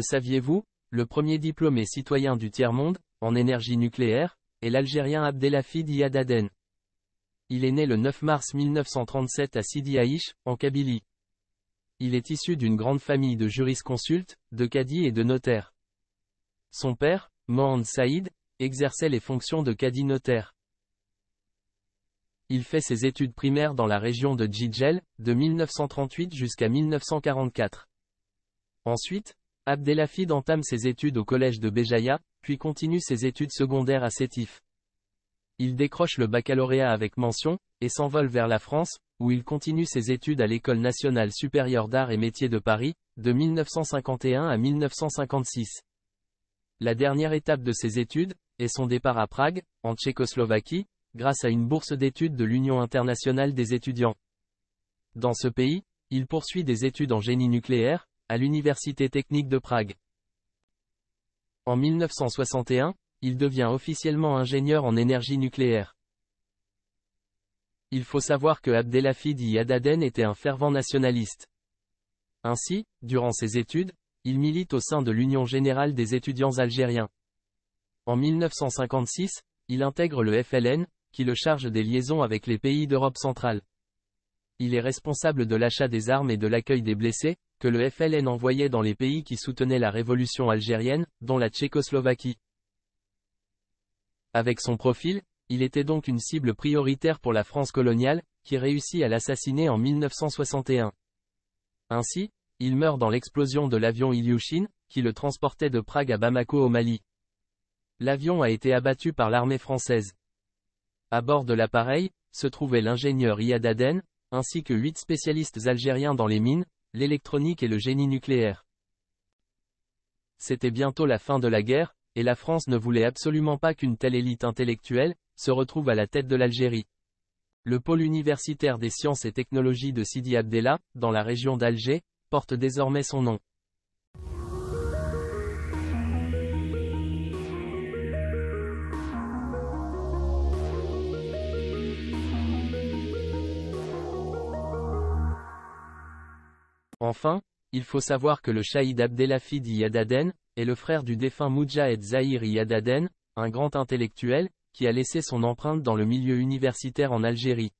saviez-vous? Le premier diplômé citoyen du tiers-monde, en énergie nucléaire, est l'Algérien Abdelhafid Iyad Aden. Il est né le 9 mars 1937 à Sidi Aïch, en Kabylie. Il est issu d'une grande famille de jurisconsultes, de cadis et de notaires. Son père, Mohand Saïd, exerçait les fonctions de cadi notaire. Il fait ses études primaires dans la région de Djidjel, de 1938 jusqu'à 1944. Ensuite, Abdelhafid entame ses études au collège de Béjaïa, puis continue ses études secondaires à Sétif. Il décroche le baccalauréat avec mention, et s'envole vers la France, où il continue ses études à l'École nationale supérieure d'arts et métiers de Paris, de 1951 à 1956. La dernière étape de ses études est son départ à Prague, en Tchécoslovaquie, grâce à une bourse d'études de l'Union internationale des étudiants. Dans ce pays, il poursuit des études en génie nucléaire, à l'Université technique de Prague. En 1961, il devient officiellement ingénieur en énergie nucléaire. Il faut savoir que Abdelhafid Iyad Aden était un fervent nationaliste. Ainsi, durant ses études, il milite au sein de l'Union générale des étudiants algériens. En 1956, il intègre le FLN, qui le charge des liaisons avec les pays d'Europe centrale. Il est responsable de l'achat des armes et de l'accueil des blessés, que le FLN envoyait dans les pays qui soutenaient la révolution algérienne, dont la Tchécoslovaquie. Avec son profil, il était donc une cible prioritaire pour la France coloniale, qui réussit à l'assassiner en 1961. Ainsi, il meurt dans l'explosion de l'avion Ilyushin, qui le transportait de Prague à Bamako au Mali. L'avion a été abattu par l'armée française. À bord de l'appareil, se trouvait l'ingénieur Iyad Aden, ainsi que 8 spécialistes algériens dans les mines, l'électronique et le génie nucléaire. C'était bientôt la fin de la guerre, et la France ne voulait absolument pas qu'une telle élite intellectuelle se retrouve à la tête de l'Algérie. Le pôle universitaire des sciences et technologies de Sidi Abdellah, dans la région d'Alger, porte désormais son nom. Enfin, il faut savoir que le Shahid Abdelhafid Iyad Aden est le frère du défunt Moudjahed Zahir Iyad Aden, un grand intellectuel, qui a laissé son empreinte dans le milieu universitaire en Algérie.